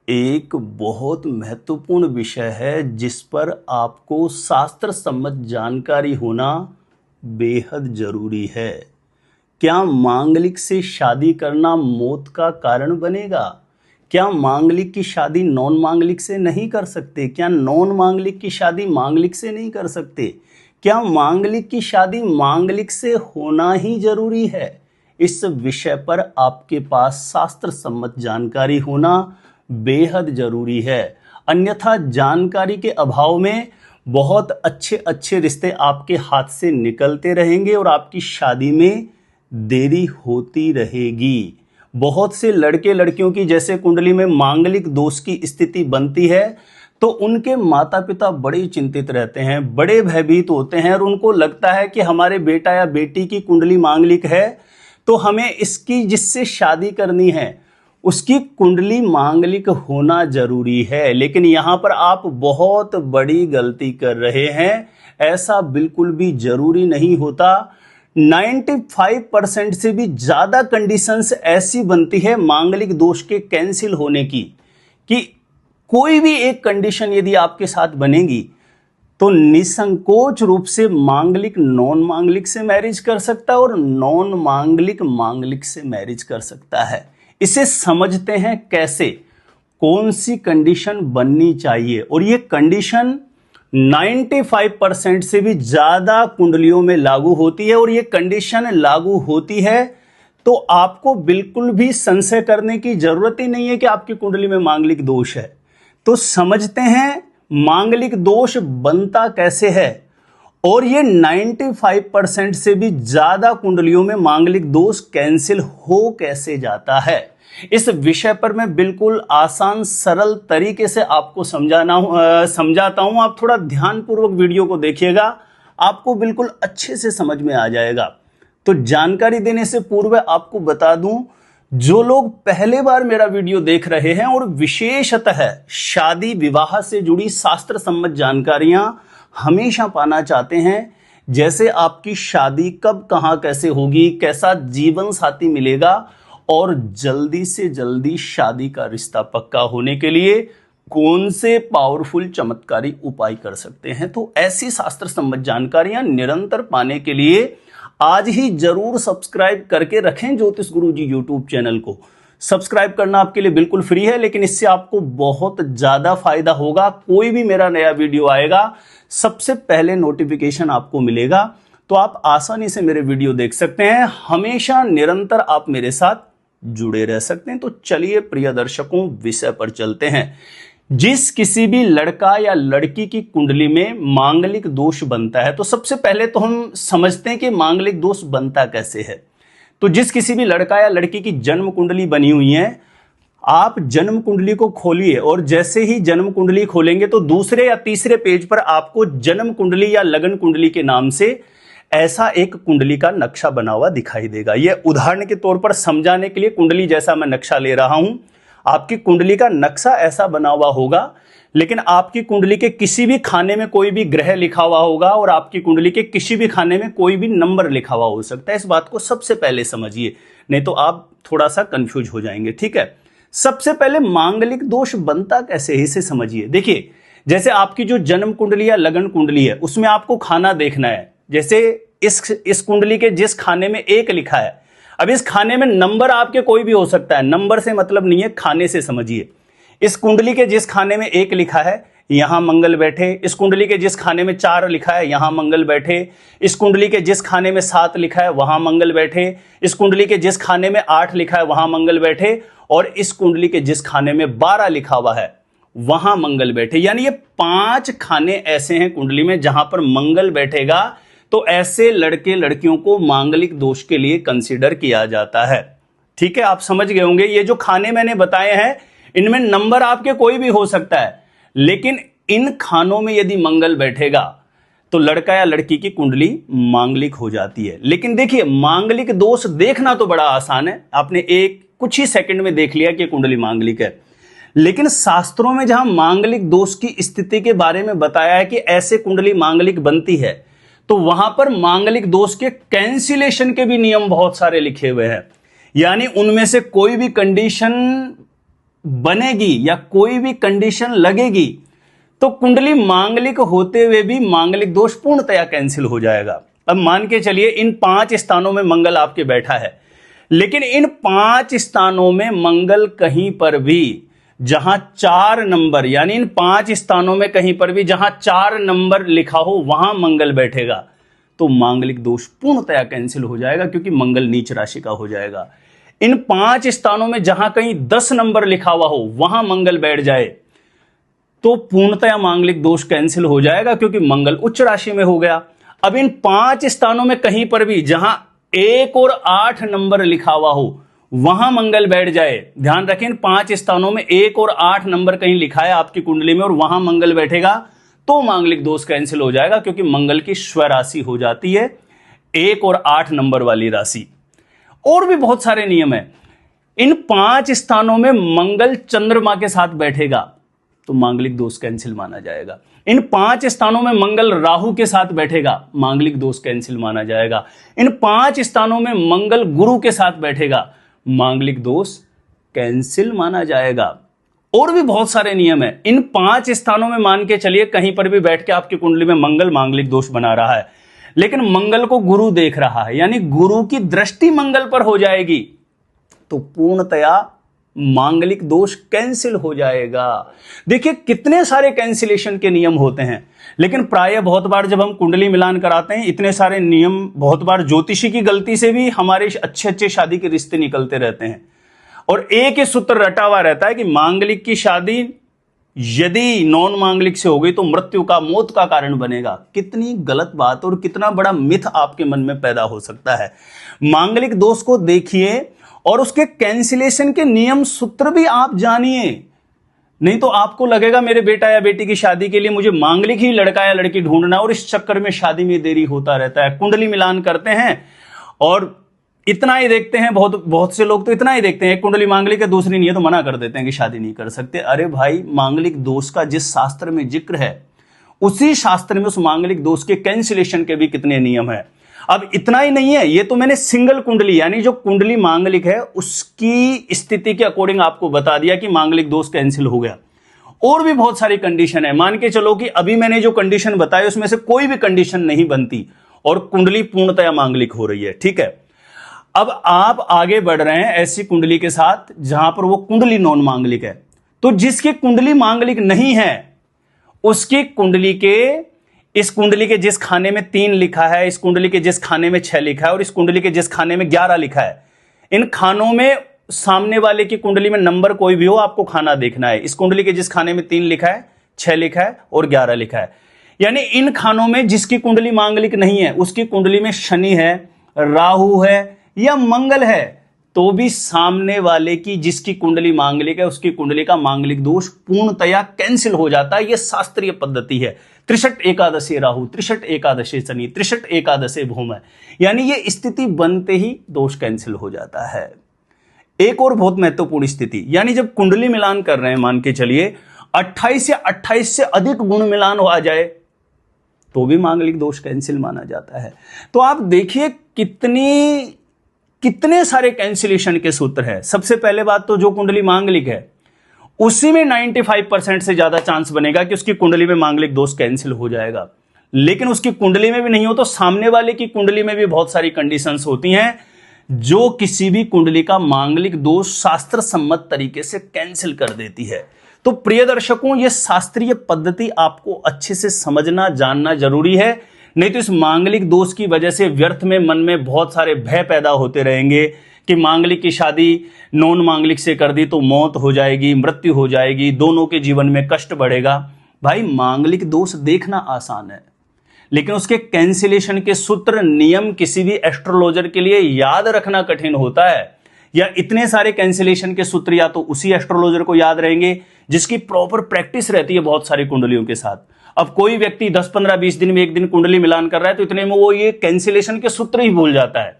एक बहुत महत्वपूर्ण विषय है जिस पर आपको शास्त्र सम्मत जानकारी होना बेहद जरूरी है। क्या मांगलिक से शादी करना मौत का कारण बनेगा? क्या मांगलिक की शादी नॉन मांगलिक से नहीं कर सकते? क्या नॉन मांगलिक की शादी मांगलिक से नहीं कर सकते? क्या मांगलिक की शादी मांगलिक से होना ही जरूरी है? इस विषय पर आपके पास शास्त्र सम्मत जानकारी होना बेहद जरूरी है। अन्यथा जानकारी के अभाव में बहुत अच्छे अच्छे रिश्ते आपके हाथ से निकलते रहेंगे और आपकी शादी में देरी होती रहेगी। बहुत से लड़के लड़कियों की जैसे कुंडली में मांगलिक दोष की स्थिति बनती है तो उनके माता पिता बड़े चिंतित रहते हैं, बड़े भयभीत होते हैं और उनको लगता है कि हमारे बेटा या बेटी की कुंडली मांगलिक है तो हमें इसकी जिससे शादी करनी है उसकी कुंडली मांगलिक होना जरूरी है। लेकिन यहां पर आप बहुत बड़ी गलती कर रहे हैं। ऐसा बिल्कुल भी जरूरी नहीं होता। 95% से भी ज्यादा कंडीशंस ऐसी बनती है मांगलिक दोष के कैंसिल होने की कि कोई भी एक कंडीशन यदि आपके साथ बनेगी तो निसंकोच रूप से मांगलिक नॉन मांगलिक से मैरिज कर सकता है और नॉन मांगलिक मांगलिक से मैरिज कर सकता है। इसे समझते हैं कैसे, कौन सी कंडीशन बननी चाहिए। और ये कंडीशन 95% से भी ज्यादा कुंडलियों में लागू होती है और ये कंडीशन लागू होती है तो आपको बिल्कुल भी संशय करने की जरूरत ही नहीं है कि आपकी कुंडली में मांगलिक दोष है। तो समझते हैं मांगलिक दोष बनता कैसे है और ये 95% से भी ज्यादा कुंडलियों में मांगलिक दोष कैंसिल हो कैसे जाता है। इस विषय पर मैं बिल्कुल आसान सरल तरीके से आपको समझाता हूं। आप थोड़ा ध्यानपूर्वक वीडियो को देखिएगा, आपको बिल्कुल अच्छे से समझ में आ जाएगा। तो जानकारी देने से पूर्व आपको बता दूं, जो लोग पहले बार मेरा वीडियो देख रहे हैं और विशेषतः शादी विवाह से जुड़ी शास्त्र सम्मत जानकारियां हमेशा पाना चाहते हैं, जैसे आपकी शादी कब कहां कैसे होगी, कैसा जीवन साथी मिलेगा और जल्दी से जल्दी शादी का रिश्ता पक्का होने के लिए कौन से पावरफुल चमत्कारी उपाय कर सकते हैं, तो ऐसी शास्त्र सम्मत जानकारियां निरंतर पाने के लिए आज ही जरूर सब्सक्राइब करके रखें ज्योतिष गुरुजी यूट्यूब चैनल को। सब्सक्राइब करना आपके लिए बिल्कुल फ्री है, लेकिन इससे आपको बहुत ज्यादा फायदा होगा। कोई भी मेरा नया वीडियो आएगा सबसे पहले नोटिफिकेशन आपको मिलेगा, तो आप आसानी से मेरे वीडियो देख सकते हैं। हमेशा निरंतर आप मेरे साथ जुड़े रह सकते हैं। तो चलिए प्रिय दर्शकों, विषय पर चलते हैं। जिस किसी भी लड़का या लड़की की कुंडली में मांगलिक दोष बनता है, तो सबसे पहले तो हम समझते हैं कि मांगलिक दोष बनता कैसे है। तो जिस किसी भी लड़का या लड़की की जन्म कुंडली बनी हुई है, आप जन्म कुंडली को खोलिए और जैसे ही जन्म कुंडली खोलेंगे तो दूसरे या तीसरे पेज पर आपको जन्म कुंडली या लगन कुंडली के नाम से ऐसा एक कुंडली का नक्शा बना हुआ दिखाई देगा। यह उदाहरण के तौर पर समझाने के लिए कुंडली जैसा मैं नक्शा ले रहा हूं। आपकी कुंडली का नक्शा ऐसा बना हुआ होगा, लेकिन आपकी कुंडली के किसी भी खाने में कोई भी ग्रह लिखा हुआ होगा और आपकी कुंडली के किसी भी खाने में कोई भी नंबर लिखा हुआ हो सकता है। इस बात को सबसे पहले समझिए, नहीं तो आप थोड़ा सा कंफ्यूज हो जाएंगे। ठीक है, सबसे पहले मांगलिक दोष बनता कैसे है इसे समझिए। देखिए, जैसे आपकी जो जन्म कुंडली या लगन कुंडली है उसमें आपको खाना देखना है। जैसे इस कुंडली के जिस खाने में 1 लिखा है, अब इस खाने में नंबर आपके कोई भी हो सकता है, नंबर से मतलब नहीं है, खाने से समझिए। इस कुंडली के जिस खाने में 1 लिखा है यहां मंगल बैठे, इस कुंडली के जिस खाने में 4 लिखा है यहां मंगल बैठे, इस कुंडली के जिस खाने में 7 लिखा है वहां मंगल बैठे, इस कुंडली के जिस खाने में 8 लिखा है वहां मंगल बैठे और इस कुंडली के जिस खाने में 12 लिखा हुआ है वहां मंगल बैठे। यानी ये 5 खाने ऐसे हैं कुंडली में जहां पर मंगल बैठेगा, तो ऐसे लड़के लड़कियों को मांगलिक दोष के लिए कंसीडर किया जाता है। ठीक है, आप समझ गए होंगे। ये जो खाने मैंने बताए हैं इनमें नंबर आपके कोई भी हो सकता है, लेकिन इन खानों में यदि मंगल बैठेगा तो लड़का या लड़की की कुंडली मांगलिक हो जाती है। लेकिन देखिए, मांगलिक दोष देखना तो बड़ा आसान है, आपने कुछ ही सेकंड में देख लिया कि कुंडली मांगलिक है। लेकिन शास्त्रों में जहां मांगलिक दोष की स्थिति के बारे में बताया है कि ऐसे कुंडली मांगलिक बनती है, तो वहां पर मांगलिक दोष के कैंसिलेशन के भी नियम बहुत सारे लिखे हुए हैं। यानी उनमें से कोई भी कंडीशन बनेगी या कोई भी कंडीशन लगेगी तो कुंडली मांगलिक होते हुए भी मांगलिक दोष पूर्णतया कैंसिल हो जाएगा। अब मान के चलिए इन 5 स्थानों में मंगल आपके बैठा है, लेकिन इन 5 स्थानों में मंगल कहीं पर भी जहां 4 नंबर, यानी इन 5 स्थानों में कहीं पर भी जहां 4 नंबर लिखा हो वहां मंगल बैठेगा तो मांगलिक दोष पूर्णतया कैंसिल हो जाएगा, क्योंकि मंगल नीच राशि का हो जाएगा। इन 5 स्थानों में जहां कहीं 10 नंबर लिखा हुआ हो वहां मंगल बैठ जाए तो पूर्णतया मांगलिक दोष कैंसिल हो जाएगा, क्योंकि मंगल उच्च राशि में हो गया। अब इन 5 स्थानों में कहीं पर भी जहां 1 और 8 नंबर लिखा हुआ हो वहां मंगल बैठ जाए, ध्यान रखें, इन 5 स्थानों में 1 और 8 नंबर कहीं लिखा है आपकी कुंडली में और वहां मंगल बैठेगा तो मांगलिक दोष कैंसिल हो जाएगा, क्योंकि मंगल की स्वराशि हो जाती है 1 और 8 नंबर वाली राशि। और भी बहुत सारे नियम है। इन 5 स्थानों में मंगल चंद्रमा के साथ बैठेगा तो मांगलिक दोष कैंसिल माना जाएगा। इन 5 स्थानों में मंगल राहु के साथ बैठेगा, मांगलिक दोष कैंसिल माना जाएगा। इन 5 स्थानों में मंगल गुरु के साथ बैठेगा, मांगलिक दोष कैंसिल माना जाएगा। और भी बहुत सारे नियम है। इन 5 स्थानों में मान के चलिए कहीं पर भी बैठ के आपकी कुंडली में मंगल मांगलिक दोष बना रहा है, लेकिन मंगल को गुरु देख रहा है, यानी गुरु की दृष्टि मंगल पर हो जाएगी तो पूर्णतया मांगलिक दोष कैंसिल हो जाएगा। देखिए कितने सारे कैंसिलेशन के नियम होते हैं, लेकिन प्रायः बहुत बार जब हम कुंडली मिलान कराते हैं इतने सारे नियम, बहुत बार ज्योतिषी की गलती से भी हमारे अच्छे अच्छे शादी के रिश्ते निकलते रहते हैं और एक ही सूत्र रटा हुआ रहता है कि मांगलिक की शादी यदि नॉन मांगलिक से हो गई तो मृत्यु का, मौत का कारण बनेगा। कितनी गलत बात और कितना बड़ा मिथ आपके मन में पैदा हो सकता है। मांगलिक दोष को देखिए और उसके कैंसिलेशन के नियम सूत्र भी आप जानिए, नहीं तो आपको लगेगा मेरे बेटा या बेटी की शादी के लिए मुझे मांगलिक ही लड़का या लड़की ढूंढना और इस चक्कर में शादी में देरी होता रहता है। कुंडली मिलान करते हैं और इतना ही देखते हैं, बहुत से लोग तो इतना ही देखते हैं, कुंडली मांगलिक है दूसरी नहीं है तो मना कर देते हैं कि शादी नहीं कर सकते। अरे भाई, मांगलिक दोष का जिस शास्त्र में जिक्र है उसी शास्त्र में उस मांगलिक दोष के कैंसिलेशन के भी कितने नियम है। अब इतना ही नहीं है, ये तो मैंने सिंगल कुंडली यानी जो कुंडली मांगलिक है उसकी स्थिति के अकॉर्डिंग आपको बता दिया कि मांगलिक दोष कैंसिल हो गया। और भी बहुत सारी कंडीशन है। मान के चलो कि अभी मैंने जो कंडीशन बताई उसमें से कोई भी कंडीशन नहीं बनती और कुंडली पूर्णतया मांगलिक हो रही है, ठीक है। अब आप आगे बढ़ रहे हैं ऐसी कुंडली के साथ जहां पर वो कुंडली नॉन मांगलिक है, तो जिसकी कुंडली मांगलिक नहीं है उसकी कुंडली के, इस कुंडली के जिस खाने में 3 लिखा है, इस कुंडली के जिस खाने में 6 लिखा है और इस कुंडली के जिस खाने में 11 लिखा है, इन खानों में सामने वाले की कुंडली में नंबर कोई भी हो आपको खाना देखना है। इस कुंडली के जिस खाने में 3 लिखा है, 6 लिखा है और 11 लिखा है, यानी इन खानों में जिसकी कुंडली मांगलिक नहीं है उसकी कुंडली में शनि है, राहु है या मंगल है, तो भी सामने वाले की जिसकी कुंडली मांगलिक है उसकी कुंडली का मांगलिक दोष पूर्णतया कैंसिल हो जाता है। यह शास्त्रीय पद्धति है। 63 एकादशी राहु, 63 एकादशी शनि, 63 एकादशी भूमि, यानी ये स्थिति बनते ही दोष कैंसिल हो जाता है। एक और बहुत महत्वपूर्ण स्थिति, यानी जब कुंडली मिलान कर रहे हैं, मान के चलिए 28 या 28 से अधिक गुण मिलान हो जाए तो भी मांगलिक दोष कैंसिल माना जाता है। तो आप देखिए कितने सारे कैंसिलेशन के सूत्र है। सबसे पहले बात तो जो कुंडली मांगलिक है उसी में 95% से ज्यादा चांस बनेगा कि उसकी कुंडली में मांगलिक दोष कैंसिल हो जाएगा। लेकिन उसकी कुंडली में भी नहीं हो तो सामने वाले की कुंडली में भी बहुत सारी कंडीशंस होती हैं जो किसी भी कुंडली का मांगलिक दोष शास्त्र सम्मत तरीके से कैंसिल कर देती है। तो प्रिय दर्शकों, यह शास्त्रीय पद्धति आपको अच्छे से समझना जानना जरूरी है, नहीं तो इस मांगलिक दोष की वजह से व्यर्थ में मन में बहुत सारे भय पैदा होते रहेंगे कि मांगलिक की शादी नॉन मांगलिक से कर दी तो मौत हो जाएगी, मृत्यु हो जाएगी, दोनों के जीवन में कष्ट बढ़ेगा। भाई, मांगलिक दोष देखना आसान है, लेकिन उसके कैंसिलेशन के सूत्र नियम किसी भी एस्ट्रोलॉजर के लिए याद रखना कठिन होता है। या इतने सारे कैंसिलेशन के सूत्र या तो उसी एस्ट्रोलॉजर को याद रहेंगे जिसकी प्रॉपर प्रैक्टिस रहती है बहुत सारी कुंडलियों के साथ। अब कोई व्यक्ति 10, 15, 20 दिन में एक दिन कुंडली मिलान कर रहा है तो इतने में वो ये कैंसिलेशन के सूत्र ही भूल जाता है।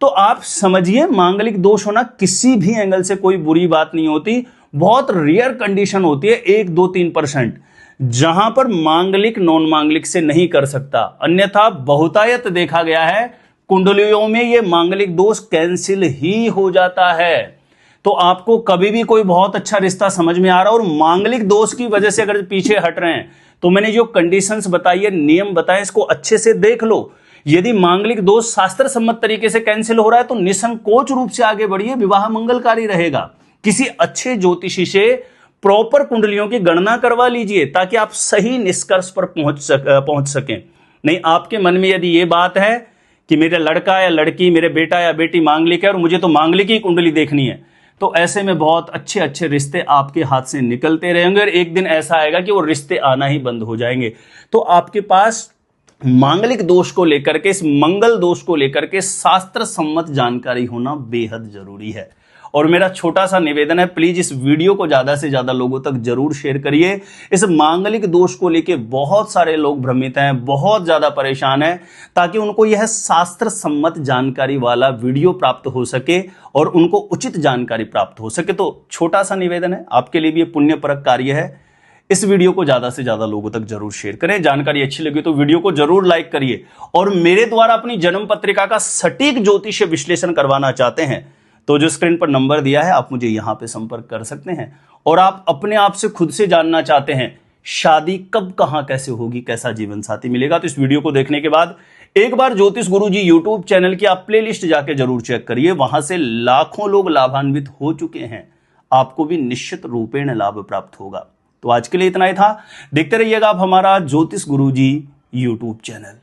तो आप समझिए, मांगलिक दोष होना किसी भी एंगल से कोई बुरी बात नहीं होती। बहुत रेयर कंडीशन होती है, 1, 2, 3%, जहां पर मांगलिक नॉन मांगलिक से नहीं कर सकता। अन्यथा बहुतायत देखा गया है कुंडलियों में ये मांगलिक दोष कैंसिल ही हो जाता है। तो आपको कभी भी कोई बहुत अच्छा रिश्ता समझ में आ रहा है और मांगलिक दोष की वजह से अगर पीछे हट रहे हैं, तो मैंने जो कंडीशंस बताई है, नियम बताए, इसको अच्छे से देख लो। यदि मांगलिक दोष शास्त्र सम्मत तरीके से कैंसिल हो रहा है तो निसंकोच रूप से आगे बढ़िए, विवाह मंगलकारी रहेगा। किसी अच्छे ज्योतिषी से प्रॉपर कुंडलियों की गणना करवा लीजिए ताकि आप सही निष्कर्ष पर पहुंच सकें। नहीं, आपके मन में यदि ये बात है कि मेरा लड़का या लड़की, मेरे बेटा या बेटी मांगलिक है और मुझे तो मांगलिक ही कुंडली देखनी है, तो ऐसे में बहुत अच्छे अच्छे रिश्ते आपके हाथ से निकलते रहेंगे और एक दिन ऐसा आएगा कि वो रिश्ते आना ही बंद हो जाएंगे। तो आपके पास मांगलिक दोष को लेकर के, इस मंगल दोष को लेकर के शास्त्र सम्मत जानकारी होना बेहद जरूरी है। और मेरा छोटा सा निवेदन है, प्लीज इस वीडियो को ज्यादा से ज्यादा लोगों तक जरूर शेयर करिए। इस मांगलिक दोष को लेके बहुत सारे लोग भ्रमित हैं, बहुत ज्यादा परेशान हैं, ताकि उनको यह शास्त्र सम्मत जानकारी वाला वीडियो प्राप्त हो सके और उनको उचित जानकारी प्राप्त हो सके। तो छोटा सा निवेदन है, आपके लिए भी ये पुण्यपरक कार्य है, इस वीडियो को ज्यादा से ज्यादा लोगों तक जरूर शेयर करें। जानकारी अच्छी लगी तो वीडियो को जरूर लाइक करिए। और मेरे द्वारा अपनी जन्म पत्रिका का सटीक ज्योतिष विश्लेषण करवाना चाहते हैं तो जो स्क्रीन पर नंबर दिया है, आप मुझे यहां पे संपर्क कर सकते हैं। और आप अपने आप से खुद से जानना चाहते हैं शादी कब, कहां, कैसे होगी, कैसा जीवन साथी मिलेगा, तो इस वीडियो को देखने के बाद एक बार ज्योतिष गुरुजी यूट्यूब चैनल की आप प्लेलिस्ट जाके जरूर चेक करिए। वहां से लाखों लोग लाभान्वित हो चुके हैं, आपको भी निश्चित रूपेण लाभ प्राप्त होगा। तो आज के लिए इतना ही था। देखते रहिएगा आप हमारा ज्योतिष गुरुजी यूट्यूब चैनल।